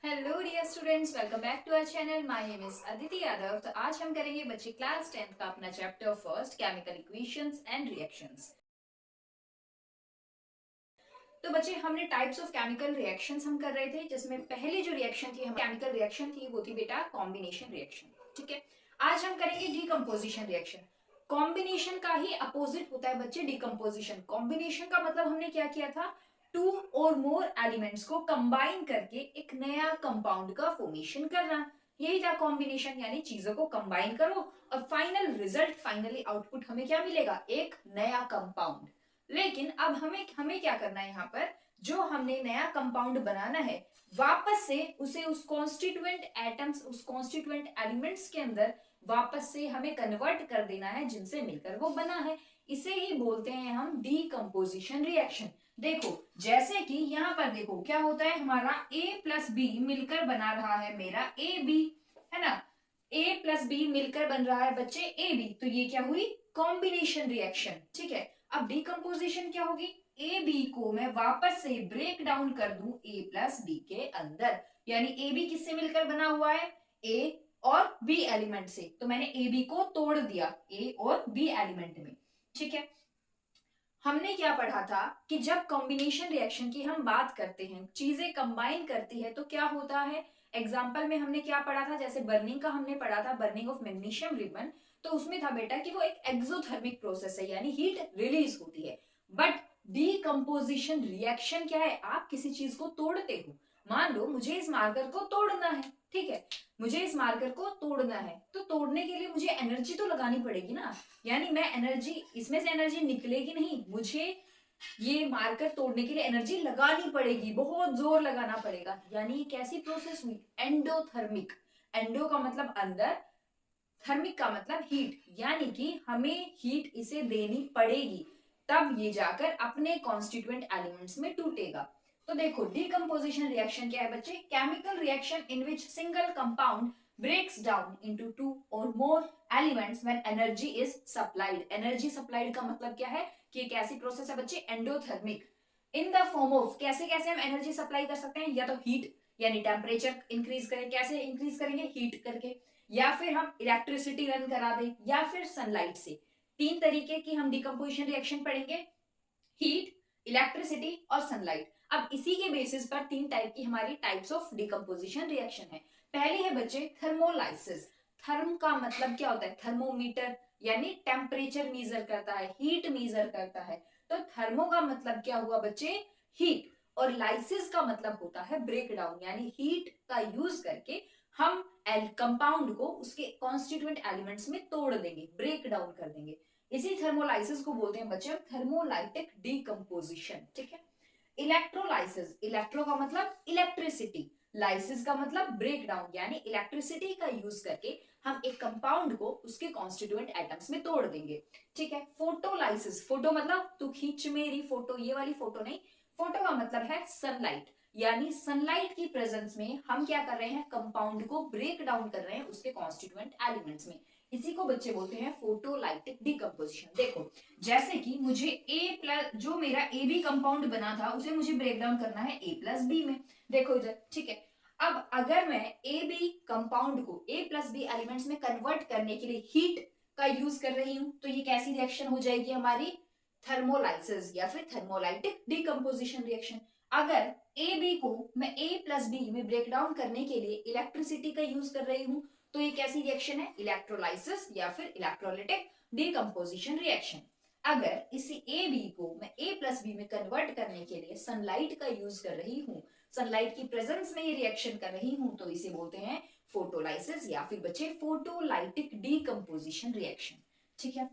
Hello dear students, welcome back to our channel. My name is Aditi Yadav. तो आज हम करेंगे बच्चे क्लास 10th का अपना chapter first, chemical equations and reactions. तो बच्चे हमने टाइप्स ऑफ केमिकल रिएक्शंस हम कर रहे थे, जिसमें पहली जो रिएक्शन थी, केमिकल रिएक्शन थी, वो थी बेटा कॉम्बिनेशन रिएक्शन। ठीक है, आज हम करेंगे डीकंपोजिशन रिएक्शन। कॉम्बिनेशन का ही अपोजिट होता है बच्चे डिकम्पोजिशन। कॉम्बिनेशन का मतलब हमने क्या किया था, टू और मोर एलिमेंट्स को कंबाइन करके एक नया कंपाउंड का फॉर्मेशन करना। यही था कॉम्बिनेशन, यानी चीजों को कंबाइन करो और फाइनल रिजल्ट, फाइनली आउटपुट हमें क्या मिलेगा, एक नया कंपाउंड। लेकिन अब हमें हमें क्या करना है, यहाँ पर जो हमने नया कंपाउंड बनाना है, वापस से उसे उस कॉन्स्टिट्यूएंट एटम्स, उस कॉन्स्टिट्यूएंट एलिमेंट्स के अंदर वापस से हमें कन्वर्ट कर देना है, जिनसे मिलकर वो बना है। इसे ही बोलते हैं हम डीकंपोजिशन रिएक्शन। देखो, जैसे कि यहाँ पर देखो क्या होता है, हमारा A प्लस बी मिलकर बना रहा है मेरा ए बी, है ना। A प्लस बी मिलकर बन रहा है बच्चे ए बी, तो ये क्या हुई, कॉम्बिनेशन रिएक्शन। ठीक है, अब डीकंपोजिशन क्या होगी, ए बी को मैं वापस से ब्रेक डाउन कर दूं ए प्लस बी के अंदर। यानी ए बी किससे मिलकर बना हुआ है, ए और बी एलिमेंट से, तो मैंने ए बी को तोड़ दिया ए और बी एलिमेंट में। ठीक है, हमने क्या पढ़ा था कि जब कॉम्बिनेशन रिएक्शन की हम बात करते हैं, चीजें कंबाइन करती है, तो क्या होता है। एग्जाम्पल में हमने क्या पढ़ा था, जैसे बर्निंग का हमने पढ़ा था, बर्निंग ऑफ मैग्नीशियम रिबन। तो उसमें था बेटा कि वो एक एक्सोथर्मिक प्रोसेस है, यानी हीट रिलीज होती है। बट डीकंपोजिशन रिएक्शन क्या है, आप किसी चीज को तोड़ते हो। मान लो मुझे इस मार्कर को तोड़ना है, ठीक है, मुझे इस मार्कर को तोड़ना है, तो तोड़ने के लिए मुझे एनर्जी तो लगानी पड़ेगी ना। यानी मैं एनर्जी, इसमें से एनर्जी निकलेगी नहीं, मुझे ये मार्कर तोड़ने के लिए एनर्जी लगानी पड़ेगी, बहुत जोर लगाना पड़ेगा। यानी कैसी प्रोसेस हुई, एंडोथर्मिक। एंडो का मतलब अंदर, थर्मिक का मतलब हीट, यानी कि हमें हीट इसे देनी पड़ेगी, तब ये जाकर अपने कॉन्स्टिट्यूएंट एलिमेंट्स में टूटेगा। तो देखो, डीकंपोजिशन रिएक्शन क्या है बच्चे, chemical reaction in which single compound breaks down into two or more elements when energy is supplied। Energy supplied का मतलब क्या है कि एक ऐसी प्रोसेस है बच्चे, endothermic, in the form of, कैसे कैसे हम एनर्जी सप्लाई कर सकते हैं, या तो हीट, यानी टेम्परेचर इंक्रीज करें, कैसे इंक्रीज करेंगे, हीट करके, या फिर हम इलेक्ट्रिसिटी रन करा दें, या फिर सनलाइट से। तीन तरीके की हम डिकम्पोजिशन रिएक्शन पढ़ेंगे, हीट, इलेक्ट्रिसिटी और सनलाइट। अब इसी के बेसिस पर तीन टाइप की हमारी टाइप्स ऑफ डिकम्पोजिशन रिएक्शन है। पहली है बच्चे थर्मोलाइसिस। थर्म का मतलब क्या होता है, थर्मोमीटर, यानी टेम्परेचर मेजर करता है, हीट मेजर करता है। तो थर्मो का मतलब क्या हुआ बच्चे, हीट, और लाइसिस का मतलब होता है ब्रेक डाउन, यानी हीट का यूज करके हम कंपाउंड को उसके कॉन्स्टिट्यूएंट एलिमेंट्स में तोड़ देंगे, ब्रेक डाउन कर देंगे। इसी थर्मोलाइसिस को बोलते हैं बच्चे थर्मोलाइटिक डीकंपोजिशन। ठीक है, इलेक्ट्रोलाइसिस, इलेक्ट्रो का मतलब इलेक्ट्रिसिटी, लाइसिस का मतलब ब्रेक डाउन, यानी इलेक्ट्रिसिटी का यूज करके हम एक कंपाउंड को उसके कॉन्स्टिट्यूएंट एटम्स में तोड़ देंगे। ठीक है, फोटोलाइसिस, फोटो मतलब तू खींच मेरी फोटो, ये वाली फोटो नहीं, फोटो का मतलब है सनलाइट, यानी सनलाइट की प्रेजेंस में हम क्या कर रहे हैं, कंपाउंड को ब्रेक डाउन कर रहे हैं उसके कॉन्स्टिट्यूएंट एलिमेंट्स में। इसी को बच्चे बोलते हैं फोटोलाइटिक डीकंपोजिशन। देखो, जैसे कि मुझे ए प्लस, जो मेरा ए बी कंपाउंड बना था, उसे मुझे ब्रेक डाउन करना है ए प्लस बी में। देखो इधर, ठीक है, अब अगर मैं ए बी कंपाउंड को ए प्लस बी एलिमेंट्स में कन्वर्ट करने के लिए हीट का यूज कर रही हूं, तो ये कैसी रिएक्शन हो जाएगी हमारी, थर्मोलाइसिस या फिर थर्मोलाइटिक डीकंपोजिशन रिएक्शन। अगर ए बी को मैं ए प्लस बी में ब्रेक डाउन करने के लिए इलेक्ट्रिसिटी का यूज कर रही हूं, तो ये कैसी रिएक्शन है, इलेक्ट्रोलाइसिस या फिर इलेक्ट्रोलाइटिक डीकंपोजिशन रिएक्शन। अगर इसी ए बी को मैं ए प्लस बी में कन्वर्ट करने के लिए सनलाइट का यूज कर रही हूँ, सनलाइट की प्रेजेंस में ये रिएक्शन कर रही हूँ, तो इसे बोलते हैं फोटोलाइसिस या फिर बच्चे फोटोलाइटिक डीकंपोजिशन रिएक्शन। ठीक है,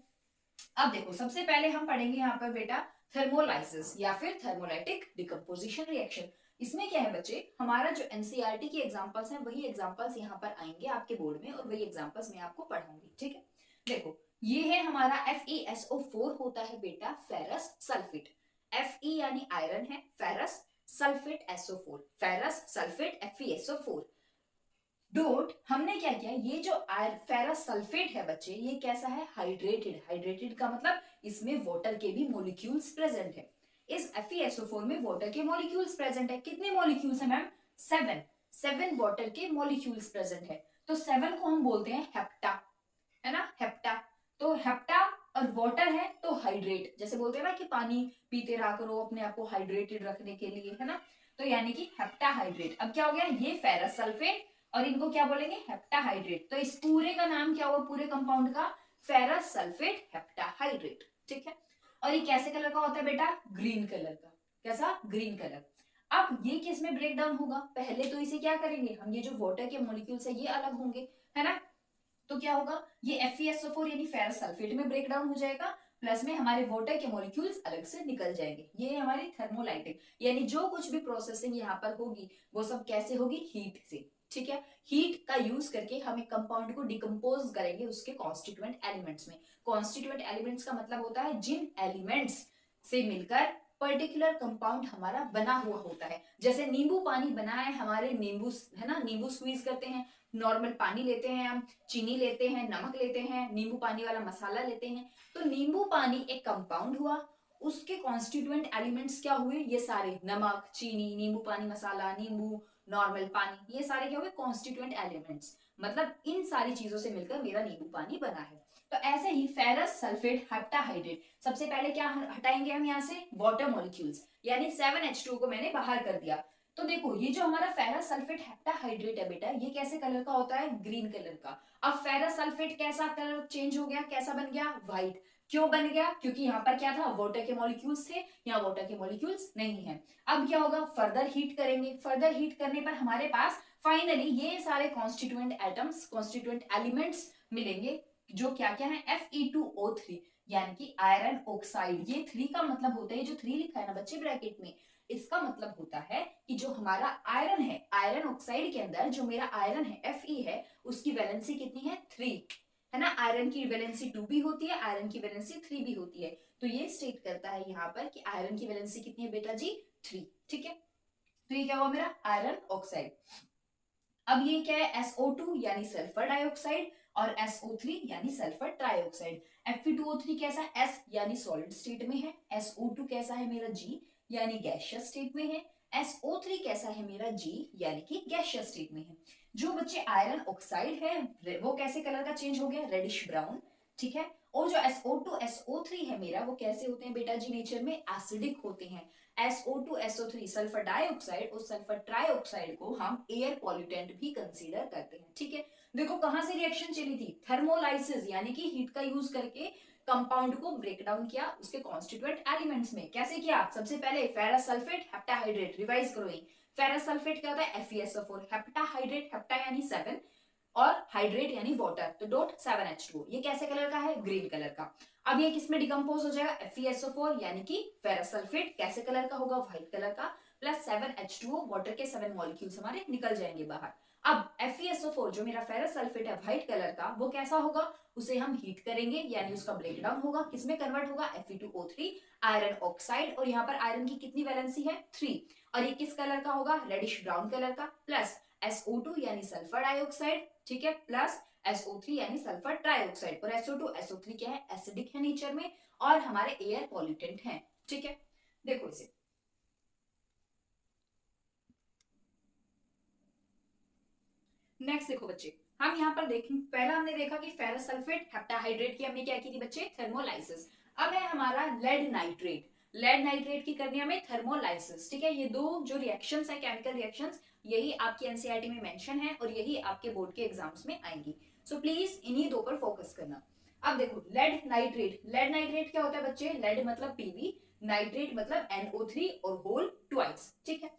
अब देखो, सबसे पहले हम पढ़ेंगे यहाँ पर बेटा थर्मोलाइसिस या फिर थर्मोलाइटिक डिकम्पोजिशन रिएक्शन। इसमें क्या है बच्चे, हमारा जो एनसीईआरटी के एग्जांपल्स हैं, वही एग्जांपल्स यहाँ पर आएंगे आपके बोर्ड में, और वही एग्जांपल्स मैं आपको पढ़ाऊंगी। ठीक है, देखो, ये है हमारा FeSO4 होता है बेटा, फेरस सल्फेट। Fe यानी आयरन है, ferrous sulphate SO4, ferrous sulphate FeSO4 dot. हमने क्या किया, ये जो फेरस सल्फेट है बच्चे, ये कैसा है, हाइड्रेटेड। हाइड्रेटेड का मतलब इसमें वाटर के भी मॉलिक्यूल्स प्रेजेंट है। इस FeSO4 में वाटर के मॉलिक्यूल्स प्रेजेंट है। कितने मॉलिक्यूल्स है मैम, 7। 7 वाटर के मॉलिक्यूल्स प्रेजेंट है, तो 7 को हम बोलते हैं हेप्टा, है ना, हेप्टा। तो हेप्टा और वाटर है तो हाइड्रेट, जैसे बोलते हैं ना कि पानी पीते रहा करो अपने आप को हाइड्रेटेड रखने के लिए, है ना, तो यानी कि हेप्टा हाइड्रेट। अब क्या हो गया, ये फेरस सल्फेट और इनको क्या बोलेंगे, हेप्टा हाइड्रेट। तो इस पूरे का नाम क्या हुआ, पूरे कंपाउंड का, फेरस सल्फेट हेप्टा हाइड्रेट, ठीक है। और ये कैसे कलर का होता है बेटा, ग्रीन कलर का, कैसा, ग्रीन कलर। अब ये किस में ब्रेक डाउन होगा, पहले तो इसे क्या करेंगे हम, ये जो वाटर के मॉलिक्यूल्स है ये अलग होंगे, है ना, तो क्या होगा, ये FeSO4 यानी फेरस सल्फेट में ब्रेक डाउन हो जाएगा, प्लस में हमारे वाटर के मॉलिक्यूल्स अलग से निकल जाएंगे। ये हमारी थर्मोलाइटिक, यानी जो कुछ भी प्रोसेसिंग यहाँ पर होगी वो सब कैसे होगी, हीट से, ठीक है। हीट का यूज करके हम एक कंपाउंड को डिकम्पोज करेंगे उसके कॉन्स्टिट्यूएंट एलिमेंट्स में। कॉन्स्टिट्यूएंट एलिमेंट्स का मतलब होता है जिन एलिमेंट्स से मिलकर पर्टिकुलर कंपाउंड हमारा बना हुआ होता है। जैसे नींबू पानी बना है हमारे, नींबू, है ना, नींबू स्क्वीज करते हैं, नॉर्मल पानी लेते हैं हम, चीनी लेते हैं, नमक लेते हैं, नींबू पानी वाला मसाला लेते हैं, तो नींबू पानी एक कंपाउंड हुआ, उसके कॉन्स्टिट्यूएंट एलिमेंट्स क्या हुए, ये सारे, नमक, चीनी, नींबू पानी मसाला, नींबू, नॉर्मल पानी, ये सारे क्या हुए, कॉन्स्टिट्यूएंट एलिमेंट्स, मतलब इन सारी चीजों से मिलकर मेरा नींबू पानी बना है। तो ऐसे ही फेरस सल्फेट हेप्टाहाइड्रेट, सबसे पहले क्या हटाएंगे हम यहाँ से, वाटर मॉलिक्यूल्स, यानी 7H2 को मैंने बाहर कर दिया। तो देखो ये जो हमारा फेरस सल्फेट हेप्टाहाइड्रेट है बेटा, ये कैसे कलर का होता है, ग्रीन कलर का। अब फेरस सल्फेट कैसा कलर चेंज हो गया, कैसा बन गया, व्हाइट। क्यों बन गया, क्योंकि यहाँ पर क्या था, वाटर के मॉलिक्यूल्स थे, यहाँ वाटर के मॉलिक्यूल्स नहीं है। अब क्या होगा, फर्दर हीट करेंगे, फर्दर हीट करने पर हमारे पास फाइनली ये सारे कॉन्स्टिट्यूएंट एटम्स, कॉन्स्टिट्यूएंट एलिमेंट्स मिलेंगे, जो क्या क्या है, Fe2O3 यानी कि आयरन ऑक्साइड। ये 3 का मतलब होता है, जो 3 लिखा है ना बच्चे ब्रैकेट में, इसका मतलब होता है कि जो हमारा आयरन है, आयरन ऑक्साइड के अंदर जो मेरा आयरन है Fe है, उसकी वैलेंसी कितनी है, 3, है ना। आयरन की वैलेंसी 2 भी होती है, आयरन की वैलेंसी 3 भी होती है। तो ये स्टेट करता है यहाँ पर कि आयरन की वैलेंसी कितनी है बेटा जी, 3, ठीक है। तो ये क्या हुआ मेरा आयरन ऑक्साइड। अब ये क्या है, SO2 यानी सल्फर डाइऑक्साइड, और SO3 यानी सल्फर ट्राइऑक्साइड। Fe2O3 कैसा, S यानी सॉलिड स्टेट में है, SO2 कैसा है मेरा, G यानी गैसियस स्टेट में है, SO3 कैसा है मेरा, G यानी कि गैसियस स्टेट में है। जो बच्चे आयरन ऑक्साइड है वो कैसे कलर का चेंज हो गया, रेडिश ब्राउन, ठीक है। और जो SO2 SO3 है मेरा, वो कैसे होते हैं बेटा जी, नेचर में एसिडिक होते हैं। SO2 SO3 सल्फर डाइऑक्साइड और सल्फर ट्राइऑक्साइड को हम एयर पॉल्यूटेंट भी कंसीडर करते हैं, ठीक है। देखो कहां से रिएक्शन चली थी, थर्मोलाइसिस यानी कि हीट का यूज करके कंपाउंड को ब्रेक डाउन किया उसके कॉन्स्टिट्यूएंट एलिमेंट्स में। कैसे किया, सबसे पहले फेरस सल्फेट हेप्टाहाइड्रेट, रिवाइज करो, फेरस सल्फेट क्या होता है, FeSO4, हेप्टाहाइड्रेट, हेप्टा यानी 7 और हाइड्रेट यानी वाटर, तो डॉट 7H2, ये कैसे कलर का है, ग्रीन कलर का। अब ये किसमें डिकम्पोज हो जाएगा, FeSO4 यानी कि फेरस सल्फेट, कैसे कलर का होगा, व्हाइट कलर का, प्लस 7H2O, वाटर के 7 मॉलिक्यूल्स हमारे निकल जाएंगे बाहर। अब FeSO4 जो मेरा फेरस सल्फेट है व्हाइट कलर का, वो कैसा होगा, उसे हम हीट करेंगे यानी उसका ब्रेक डाउन होगा, किसमें कन्वर्ट होगा, Fe2O3 आयरन ऑक्साइड, और यहाँ पर आयरन की कितनी वैलेंसी है, 3, और ये किस कलर का होगा, रेडिश ब्राउन कलर का, प्लस SO2 यानी सल्फर डाइऑक्साइड, ठीक है, प्लस SO3 यानी सल्फर ट्राइऑक्साइड, और SO2 SO3 क्या है, एसिडिक है नेचर में और हमारे एयर पॉल्यूटेंट हैं, ठीक है। देखो इसे, नेक्स्ट देखो बच्चे, हम यहाँ पर देखें, पहला हमने देखा कि फेरस सल्फेट हेप्टाहाइड्रेट की हमने क्या की थी बच्चे, थर्मोलाइसिस। अब है हमारा लेड नाइट्रेट, लेड नाइट्रेट की करनी हमें थर्मोलाइसिस, ठीक है। ये दो जो रिएक्शंस है, केमिकल रिएक्शंस, यही आपकी एनसीईआरटी में मेंशन है और यही आपके बोर्ड के एग्जाम्स में आएंगी, सो प्लीज इन्हीं दो पर फोकस करना। अब देखो लेड नाइट्रेट, लेड नाइट्रेट क्या होता है बच्चे, लेड मतलब Pb, नाइट्रेट मतलब NO3 और होल ट्वाइस, ठीक है।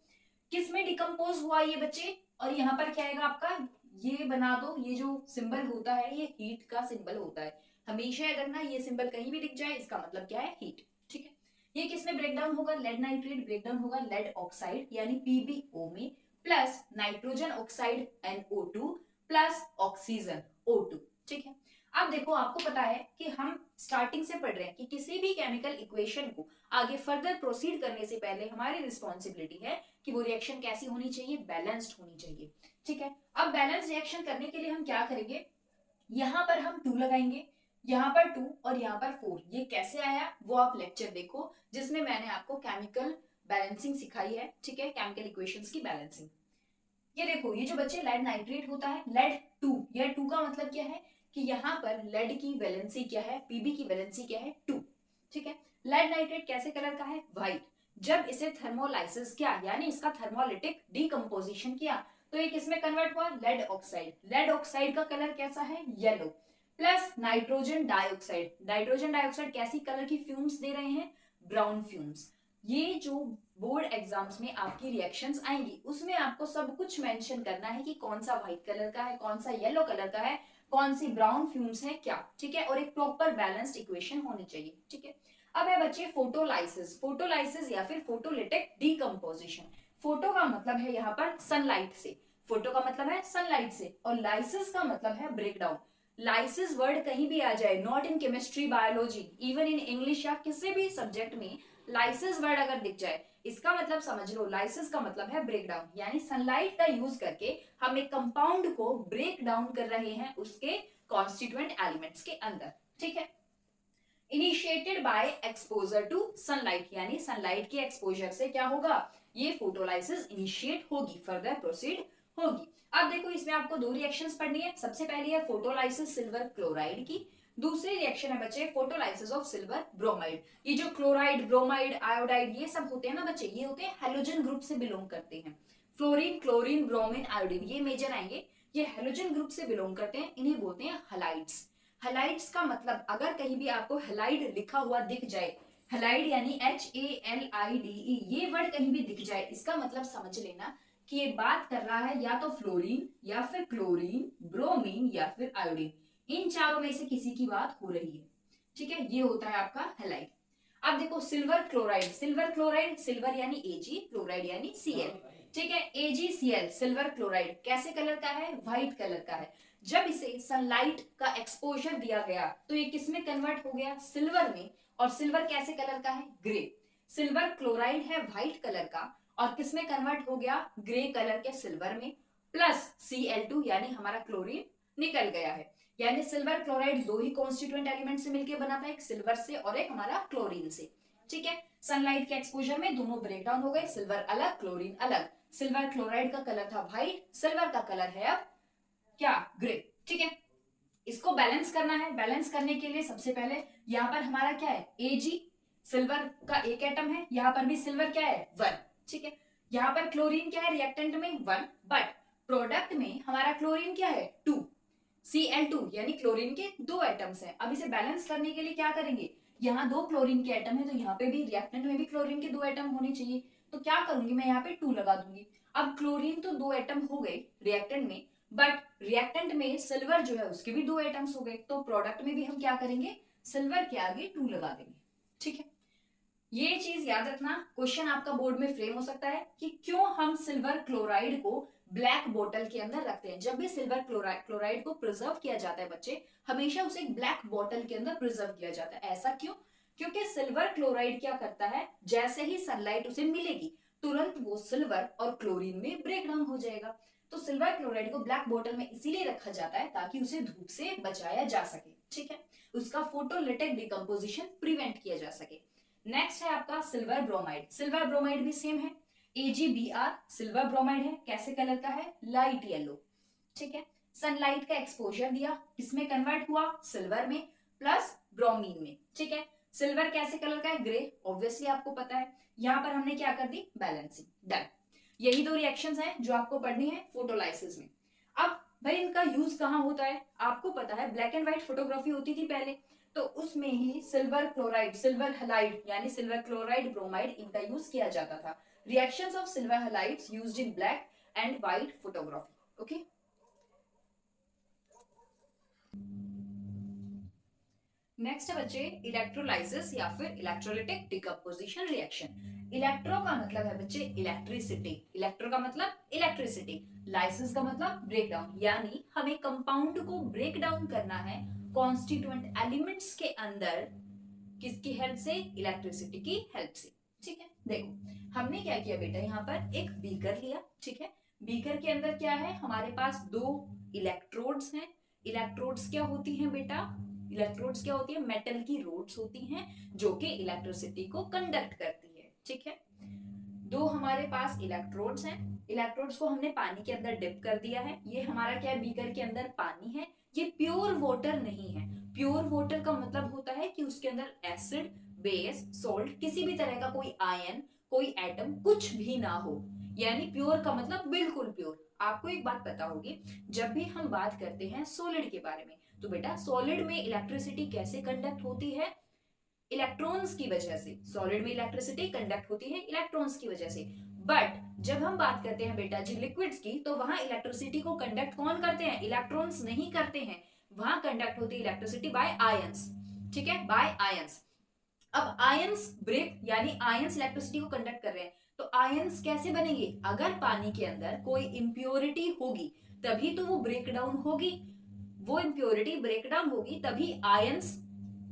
किस में डिकम्पोज हुआ ये बच्चे, और यहाँ पर क्या आएगा आपका, ये बना दो, ये जो सिंबल होता है ये हीट का सिंबल होता है, हमेशा याद रखना, ये सिंबल कहीं भी दिख जाए इसका मतलब क्या है, हीट, ठीक है। ये किसमें ब्रेकडाउन होगा, लेड नाइट्रेट ब्रेकडाउन होगा लेड ऑक्साइड यानी PbO में, plus nitrogen oxide NO2 plus oxygen O2, ठीक है। अब देखो आपको पता है कि हम स्टार्टिंग से पढ़ रहे हैं कि किसी भी केमिकल इक्वेशन को आगे फर्दर प्रोसीड करने से पहले हमारी रिस्पॉन्सिबिलिटी है कि वो रिएक्शन कैसी होनी चाहिए, बैलेंस्ड होनी चाहिए, ठीक है। अब बैलेंस रिएक्शन करने के लिए हम क्या करेंगे, यहां पर हम 2 लगाएंगे, यहाँ पर 2 और यहाँ पर 4, ये कैसे आया वो आप लेक्चर देखो जिसमें मैंने आपको केमिकल बैलेंसिंग सिखाई है, ठीक है, केमिकल इक्वेशंस की बैलेंसिंग। ये देखो, ये जो बच्चे लेड नाइट्रेट होता है, लेड 2, यह 2 का मतलब क्या है कि यहाँ पर लेड की वैलेंसी क्या है, पीबी की वैलेंसी क्या है, 2। ठीक है, लेड नाइट्रेट कैसे कलर का है, व्हाइट। जब इसे थर्मोलाइसिस किया, यानी इसका थर्मोलिटिक डीकंपोजिशन किया, तो ये किसमें कन्वर्ट हुआ, लेड ऑक्साइड। लेड ऑक्साइड का कलर कैसा है, yellow. Plus nitrogen dioxide, nitrogen dioxide कैसी कलर की फ्यूम्स दे रहे हैं, ब्राउन फ्यूम्स। ये जो बोर्ड एग्जाम्स में आपकी रिएक्शंस आएंगी, उसमें आपको सब कुछ मेंशन करना है कि कौन सा व्हाइट कलर का है, कौन सा येलो कलर का है, कौन सी ब्राउन फ्यूम्स है क्या। ठीक है, और एक प्रॉपर बैलेंस्ड इक्वेशन होनी चाहिए। ठीक है, अब है बच्चे फोटोलाइसिस। फोटोलाइसिस या फिर फोटोलिटिक डीकंपोजिशन। फोटो का मतलब है यहाँ पर सनलाइट से, फोटो का मतलब है सनलाइट से, और लाइसिस का मतलब है ब्रेकडाउन। लाइसिस वर्ड कहीं भी आ जाए, not in chemistry, biology, even in English या किसी भी सब्जेक्ट में लाइसिस वर्ड अगर दिख जाए, इसका मतलब समझ लो, लाइसिस का मतलब है ब्रेकडाउन, यानी सनलाइट का यूज करके हम एक कंपाउंड को ब्रेक डाउन कर रहे हैं उसके कॉन्स्टिट्यूएंट एलिमेंट्स के अंदर। ठीक है, initiated by exposure to sunlight, यानी सनलाइट के एक्सपोजर से क्या होगा, ये फोटोलाइसिस इनिशिएट होगी, फर्दर प्रोसीड होगी। अब देखो, इसमें आपको दो रिएक्शंस पढ़नी है। सबसे पहली है फोटोलाइसिस सिल्वर क्लोराइड की, दूसरी रिएक्शन है बच्चे फोटोलाइसिस ऑफ सिल्वर ब्रोमाइड। ये जो क्लोराइड, ब्रोमाइड, आयोडाइड, ये सब होते हैं ना बच्चे, ये होते हैं हेलोजन ग्रुप से बिलोंग करते हैं। फ्लोरीन, क्लोरीन, ब्रोमीन, आयोडीन, ये मेजर आएंगे, ये हेलोजन ग्रुप से बिलोंग करते हैं, इन्हें बोलते हैं हलाइड्स। हलाइड्स का मतलब, अगर कहीं भी आपको हलाइड लिखा हुआ दिख जाए, हलाइड यानी HALIDE, ये वर्ड कहीं भी दिख जाए, इसका मतलब समझ लेना कि ये बात कर रहा है या तो फ्लोरीन, या फिर क्लोरीन, ब्रोमीन, या फिर आयोडीन, इन चारों में से किसी की बात हो रही है। ठीक है, ये होता है आपका हलाइड। अब देखो silver chloride, silver chloride, silver यानी Ag, क्लोराइड यानी Cl। ठीक है, AgCl सिल्वर क्लोराइड कैसे कलर का है, व्हाइट कलर का है। जब इसे सनलाइट का एक्सपोजर दिया गया तो ये किसमें कन्वर्ट हो गया, सिल्वर में। और सिल्वर कैसे कलर का है, ग्रे। सिल्वर क्लोराइड है व्हाइट कलर का, और किसमें कन्वर्ट हो गया, ग्रे कलर के सिल्वर में। प्लस Cl2 यानी हमारा क्लोरीन निकल गया है। यानी सिल्वर क्लोराइड दो ही कॉन्स्टिट्यूएंट एलिमेंट से मिलकर बना था, एक सिल्वर से और एक हमारा क्लोरीन से। ठीक है, सनलाइट के एक्सपोजर में दोनों ब्रेक डाउन हो गए, सिल्वर अलग, क्लोरीन अलग। सिल्वर क्लोराइड का कलर था व्हाइट, सिल्वर का कलर है अब क्या, ग्रे। ठीक है, इसको बैलेंस करना है। बैलेंस करने के लिए सबसे पहले यहाँ पर हमारा क्या है, Ag, सिल्वर का एक एटम है, यहाँ पर भी सिल्वर क्या है, 1। ठीक है, यहाँ पर क्लोरीन क्या है, रिएक्टेंट में 1, बट प्रोडक्ट में हमारा क्लोरीन क्या है, 2, Cl2, यानी क्लोरीन के दो एटम्स हैं। अब इसे बैलेंस करने के लिए क्या करेंगे, यहाँ दो क्लोरीन के एटम है, तो यहाँ पे भी रिएक्टेंट में भी क्लोरीन के दो एटम होने चाहिए, तो क्या करूंगी मैं, यहाँ पे 2 लगा दूंगी। अब क्लोरीन तो दो एटम हो गए रिएक्टेंट में, बट रिएक्टेंट में सिल्वर जो है उसके भी दो एटम्स हो गए, तो प्रोडक्ट में भी हम क्या करेंगे, सिल्वर के आगे 2 लगा देंगे। ठीक है, ये चीज याद रखना, क्वेश्चन आपका बोर्ड में फ्रेम हो सकता है कि क्यों हम सिल्वर क्लोराइड को ब्लैक बोतल के अंदर रखते हैं। जब भी सिल्वर क्लोराइड को प्रिजर्व किया जाता है बच्चे, हमेशा उसे एक ब्लैक बोतल के अंदर प्रिजर्व किया जाता है। ऐसा क्यों, क्योंकि सिल्वर क्लोराइड क्या करता है, जैसे ही सनलाइट उसे मिलेगी तुरंत वो सिल्वर और क्लोरीन में ब्रेक डाउन हो जाएगा। तो सिल्वर क्लोराइड को ब्लैक बोतल में इसीलिए रखा जाता है ताकि उसे धूप से बचाया जा सके। ठीक है, उसका फोटोलिटिक डिकम्पोजिशन प्रिवेंट किया जा सके। नेक्स्ट है आपका सिल्वर ब्रोमाइड। सिल्वर ब्रोमाइड भी सेम है, AgBr सिल्वर ब्रोमाइड है, कैसे कलर का है, लाइट येलो। ठीक है, सनलाइट का एक्सपोजर दिया, किसमें कन्वर्ट हुआ, सिल्वर में प्लस ब्रोमीन में। ठीक है, सिल्वर कैसे कलर का है, ग्रे, ऑब्वियसली आपको पता है। यहां पर हमने क्या कर दी, बैलेंसिंग, डन। यही दो रिएक्शंस हैं जो आपको पढ़नी है फोटोलाइसिस में। अब भाई इनका यूज कहाँ होता है, आपको पता है ब्लैक एंड व्हाइट फोटोग्राफी होती थी पहले, तो उसमें ही सिल्वर क्लोराइड, सिल्वर हलाइड यानी सिल्वर क्लोराइड ब्रोमाइड, इनका यूज किया जाता था। Reactions of silver halides used in black and white photography. Okay, next है बच्चे इलेक्ट्रोलाइसिस या फिर इलेक्ट्रोलिटिक डिकम्पोजिशन रिएक्शन। इलेक्ट्रो का मतलब है बच्चे इलेक्ट्रिसिटी, इलेक्ट्रो का मतलब इलेक्ट्रिसिटी, लाइसिस का मतलब ब्रेक डाउन, यानी हमें कंपाउंड को ब्रेक डाउन करना है कॉन्स्टिट्यूएंट एलिमेंट्स के अंदर, किसकी हेल्प से, इलेक्ट्रिसिटी की हेल्प से। ठीक है, देखो हमने क्या किया बेटा, यहाँ पर एक बीकर लिया। ठीक है, बीकर के अंदर क्या है, हमारे पास दो इलेक्ट्रोड्स हैं। इलेक्ट्रोड्स क्या होती हैं बेटा, इलेक्ट्रोड्स क्या होती है, मेटल की रोड्स होती हैं जो कि इलेक्ट्रिसिटी को कंडक्ट करती है। ठीक है, दो हमारे पास इलेक्ट्रोड्स हैं, इलेक्ट्रोड्स को हमने पानी के अंदर डिप कर दिया है। ये हमारा क्या है, बीकर के अंदर पानी है। ये प्योर वाटर नहीं है। प्योर वाटर का मतलब होता है कि उसके अंदर एसिड, बेस, सोल्ट, किसी भी तरह का कोई आयन, कोई एटम कुछ भी ना हो। यानी प्योर का मतलब बिल्कुल प्योर। आपको एक बात पता होगी, जब भी हम बात करते हैं सॉलिड के बारे में, तो बेटा सॉलिड में इलेक्ट्रिसिटी कैसे कंडक्ट होती है, इलेक्ट्रॉन्स की वजह से। सॉलिड में इलेक्ट्रिसिटी कंडक्ट होती है इलेक्ट्रॉन्स की वजह से। बट जब हम बात करते हैं बेटा जी लिक्विड्स की, तो वहां इलेक्ट्रिसिटी को कंडक्ट कौन करते हैं, इलेक्ट्रॉन्स नहीं करते हैं। वहां कंडक्ट होती है इलेक्ट्रिसिटी बाय आयंस। ठीक है, बाय आयंस। अब आयंस ब्रेक, यानी आयंस इलेक्ट्रिसिटी को कंडक्ट कर रहे हैं, तो आयंस कैसे बनेंगे, अगर पानी के अंदर कोई इंप्योरिटी होगी तभी तो वो ब्रेक डाउन होगी। वो इंप्योरिटी ब्रेक डाउन होगी तभी आयंस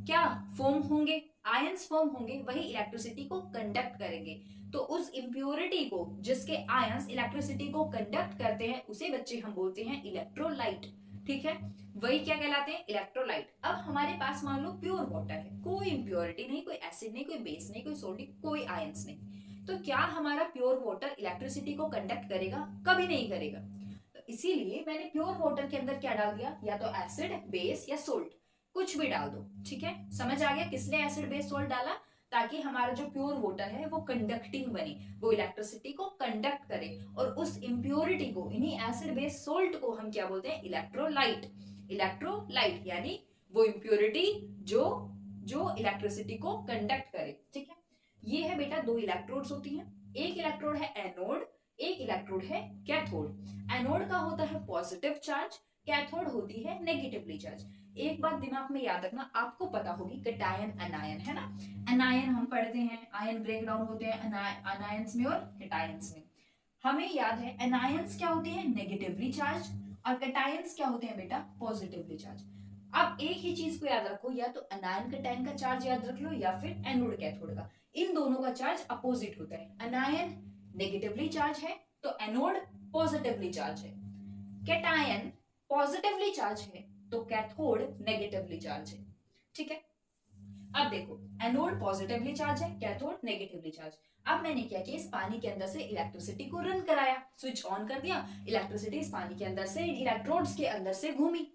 क्या फॉर्म होंगे, आयंस फॉर्म होंगे, वही इलेक्ट्रिसिटी को कंडक्ट करेंगे। तो उस इंप्योरिटी को, जिसके आयंस इलेक्ट्रिसिटी को कंडक्ट करते हैं, उसे बच्चे हम बोलते हैं इलेक्ट्रोलाइट। ठीक है, वही क्या कहलाते हैं, इलेक्ट्रोलाइट। अब हमारे पास मान लो प्योर वाटर है, कोई इंप्योरिटी नहीं, कोई एसिड नहीं, कोई बेस नहीं, कोई सोल्ट नहीं, कोई आयंस नहीं, तो क्या हमारा प्योर वाटर इलेक्ट्रिसिटी को कंडक्ट करेगा, कभी नहीं करेगा। तो इसीलिए मैंने प्योर वाटर के अंदर क्या डाल दिया, या तो एसिड, बेस या सोल्ट, कुछ भी डाल दो। ठीक है, समझ आ गया किसने एसिड बेस सोल्ट डाला, ताकि हमारा जो प्योर वाटर है वो कंडक्टिंग बने, वो इलेक्ट्रिसिटी को कंडक्ट करे। और उस इंप्योरिटी को, इन्हीं एसिड बेस सोल्ट को हम क्या बोलते हैं, इलेक्ट्रोलाइट। इलेक्ट्रोलाइट यानी वो इंप्योरिटी जो जो इलेक्ट्रिसिटी को कंडक्ट करे। ठीक है, ये है बेटा दो इलेक्ट्रोड्स होती हैं, एक इलेक्ट्रोड है एनोड, एक इलेक्ट्रोड है कैथोड। एनोड का होता है पॉजिटिव चार्ज, कैथोड होती है नेगेटिवली चार्ज। एक बात दिमाग में याद रखना, आपको पता होगी कैटायन अनायन, है ना, अनायन हम पढ़ते हैं, आयन ब्रेक डाउन होते हैं अनायंस में और कैटायंस में। हमें याद है अनायंस क्या होते हैं, नेगेटिवली चार्ज, और कैटायंस क्या होते हैं बेटा, पॉजिटिवली चार्ज। अब एक ही चीज को याद रखो, या तो अनायन कैटायन का चार्ज याद रख लो, या फिर एनोड कैथोड का। इन दोनों का चार्ज अपोजिट होता है, अनायन नेगेटिवली चार्ज है तो एनोड पॉजिटिवली चार्ज है, कैटायन पॉजिटिवली चार्ज है तो कैथोड नेगेटिवली चार्ज है। ठीक है, अब देखो एनोड पॉजिटिवली चार्ज है, कैथोड नेगेटिवली चार्ज। अब मैंने क्या किया, इस पानी के अंदर से इलेक्ट्रिसिटी को रन कराया, स्विच ऑन कर दिया, इलेक्ट्रिसिटी इस पानी के अंदर से इलेक्ट्रोड्स के अंदर से घूमी।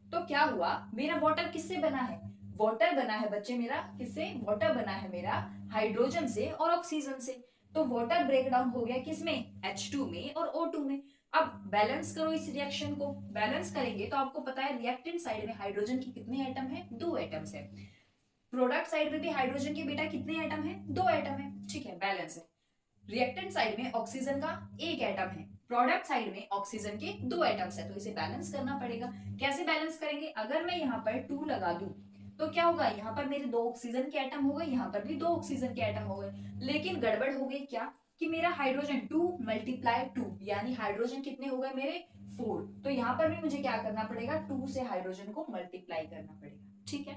तो क्या हुआ, मेरा वाटर किससे बना है, वाटर बना है बच्चे मेरा, किससे, वाटर बना है मेरा हाइड्रोजन से और ऑक्सीजन से। तो वाटर ब्रेक डाउन हो गया किसमें, H2 में और O2 में। अब बैलेंस करो इस रिएक्शन को, बैलेंस करेंगे तो आपको पता है रिएक्टेंट साइड में हाइड्रोजन की कितने एटम है, 2 एटम्स है। प्रोडक्ट साइड में भी हाइड्रोजन के बेटा कितने एटम है, 2 एटम है। ठीक है, बैलेंस है। रिएक्टेंट साइड में ऑक्सीजन का 1 एटम है, प्रोडक्ट साइड में ऑक्सीजन के 2 एटम्स है, तो इसे बैलेंस करना पड़ेगा। कैसे बैलेंस करेंगे, अगर मैं यहाँ पर 2 लगा दूं तो क्या होगा, यहाँ पर मेरे 2 ऑक्सीजन के एटम हो गए, यहाँ पर भी 2 ऑक्सीजन के एटम हो गए। लेकिन गड़बड़ हो गई क्या, कि मेरा हाइड्रोजन 2 मल्टीप्लाई 2, यानी हाइड्रोजन कितने हो गए मेरे 4। तो यहाँ पर भी मुझे क्या करना पड़ेगा, 2 से हाइड्रोजन को मल्टीप्लाई करना पड़ेगा। ठीक है,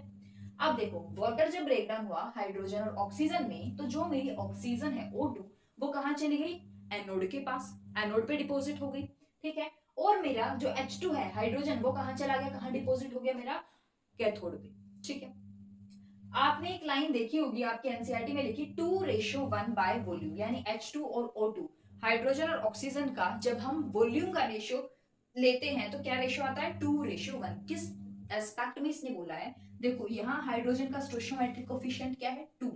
अब देखो वाटर जब ब्रेकडाउन हुआ हाइड्रोजन और ऑक्सीजन में, तो जो मेरी ऑक्सीजन है O2 वो कहां चली गई, एनोड के पास, एनोड पे डिपॉजिट हो गई। ठीक है, और मेरा जो H2 है हाइड्रोजन वो कहां चला गया, कहां डिपॉजिट हो गया मेरा, कैथोड पे। ठीक है, आपने एक लाइन देखी होगी आपके एनसीईआरटी में लिखी 2:1 बाय वॉल्यूम, यानी H2 और O2 हाइड्रोजन और ऑक्सीजन का जब हम वॉल्यूम का रेशियो लेते हैं तो क्या रेशियो आता है, 2:1। किस एस्पेक्ट में इसने बोला है, देखो यहाँ हाइड्रोजन का स्टोइचियोमेट्रिक कोफिशिएंट क्या है, 2,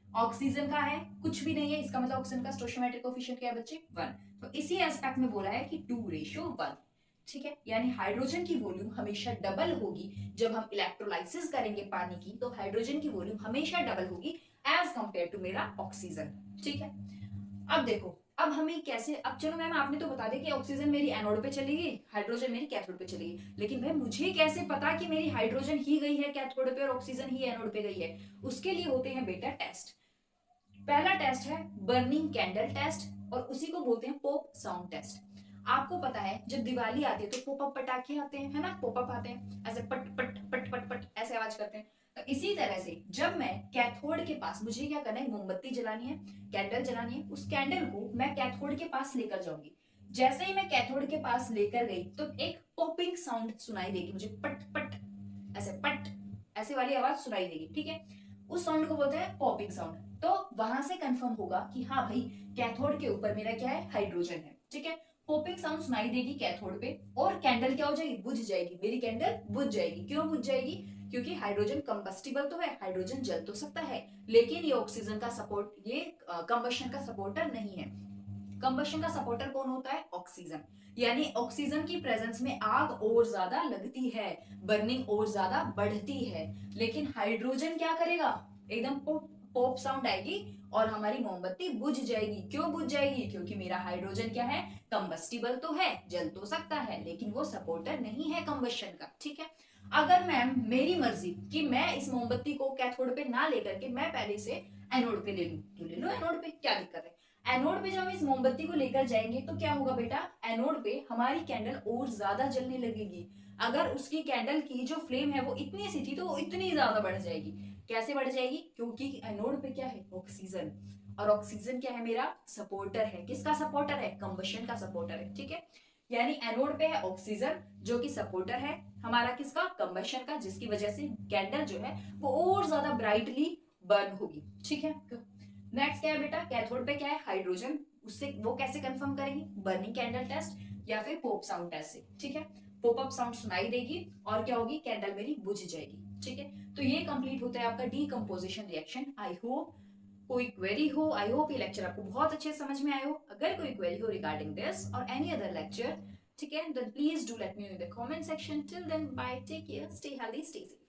ऑक्सीजन का है कुछ भी नहीं है, इसका मतलब ऑक्सीजन का स्टोइचियोमेट्रिक कोफिशिएंट क्या है बच्चे, 1। तो इसी एस्पेक्ट में बोला है कि 2:1। ठीक है, यानी हाइड्रोजन की वॉल्यूम हमेशा डबल होगी। जब हम इलेक्ट्रोलाइसिस करेंगे पानी की तो हाइड्रोजन की वॉल्यूम हमेशा डबल होगी एज कंपेयर टू मेरा ऑक्सीजन। ठीक है, अब देखो अब हमें कैसे, अब चलो मैम आपने तो बता दिया कि ऑक्सीजन मेरी एनोड पे चली गई, हाइड्रोजन मेरी कैथोड पे चली गई, लेकिन भाई मुझे कैसे पता कि मेरी हाइड्रोजन ही गई है कैथोड पे और ऑक्सीजन ही एनोड पे गई है। उसके लिए होते हैं बेटा टेस्ट। पहला टेस्ट है बर्निंग कैंडल टेस्ट, और उसी को बोलते हैं पॉप साउंड टेस्ट। आपको पता है जब दिवाली आती है तो पॉप अप पटाखे आते हैं, है ना, पॉप अप आते हैं, ऐसे पट पट पट पट पट ऐसे आवाज करते हैं। तो इसी तरह से जब मैं कैथोड के पास, मुझे क्या करना है, मोमबत्ती जलानी है, कैंडल जलानी है, उस कैंडल को मैं कैथोड के पास लेकर जाऊंगी। जैसे ही मैं कैथोड के पास लेकर गई तो एक पॉपिंग साउंड सुनाई देगी मुझे, पट पट ऐसे वाली आवाज सुनाई देगी। ठीक है, उस साउंड को बोलते हैं पॉपिंग साउंड। तो वहां से कंफर्म होगा कि हाँ भाई कैथोड के ऊपर मेरा क्या है, हाइड्रोजन है। ठीक है, पॉपिंग साउंड सुनाई देगी कैथोड पे और कैंडल क्या हो जाएगी, बुझ जाएगी, मेरी कैंडल बुझ जाएगी। क्यों बुझ जाएगी, क्योंकि हाइड्रोजन कंबस्टिबल तो है, हाइड्रोजन जल तो सकता है, लेकिन ये ऑक्सीजन का सपोर्ट, ये कंबशन का सपोर्टर नहीं है। कंबशन का सपोर्टर कौन होता है, ऑक्सीजन। यानी ऑक्सीजन की प्रेजेंस में आग और ज्यादा लगती है, बर्निंग और ज्यादा बढ़ती है। लेकिन हाइड्रोजन क्या करेगा, एकदम पॉप साउंड आएगी और हमारी मोमबत्ती बुझ जाएगी। क्यों बुझ जाएगी, क्योंकि मेरा हाइड्रोजन क्या है, कंबस्टिबल तो है, जल तो सकता है, लेकिन वो सपोर्टर नहीं है कंबशन का। ठीक है, अगर मैम मेरी मर्जी कि मैं इस मोमबत्ती को कैथोड पे ना लेकर के मैं पहले से एनोड पे ले लूं, तो ले लो एनोड पे, क्या दिक्कत है। एनोड पे जब हम इस मोमबत्ती को लेकर जाएंगे तो क्या होगा बेटा, एनोड पे हमारी कैंडल और ज्यादा जलने लगेगी। अगर उसकी कैंडल की जो फ्लेम है वो इतनी सी थी तो वो इतनी ज्यादा बढ़ जाएगी। कैसे बढ़ जाएगी, क्योंकि एनोड पे क्या है, ऑक्सीजन, और ऑक्सीजन क्या है, मेरा सपोर्टर है। किसका सपोर्टर है, कंबशन का सपोर्टर है। ठीक है, यानी एनोड पे है ऑक्सीजन जो कि सपोर्टर है हमारा किसका, कंबशन का, जिसकी वजह से कैंडल जो है वो और ज्यादा ब्राइटली बर्न होगी। ठीक है, नेक्स्ट क्या है बेटा, कैथोड पे क्या है, हाइड्रोजन। उससे वो कैसे कंफर्म करेंगे, बर्निंग कैंडल टेस्ट या फिर पॉप साउंड टेस्ट से। ठीक है, पॉप अप साउंड सुनाई देगी और क्या होगी, कैंडल मेरी बुझ जाएगी। ठीक है, तो ये कंप्लीट होता है आपका डीकंपोजिशन रिएक्शन। आई होप कोई क्वेरी हो, आई होप ये लेक्चर आपको बहुत अच्छे समझ में आए हो। अगर कोई क्वेरी हो रिगार्डिंग दिस और एनी अदर लेक्चर, ठीक है, then please do let me know in the comment section. Till then, bye, take care, stay healthy, stay safe.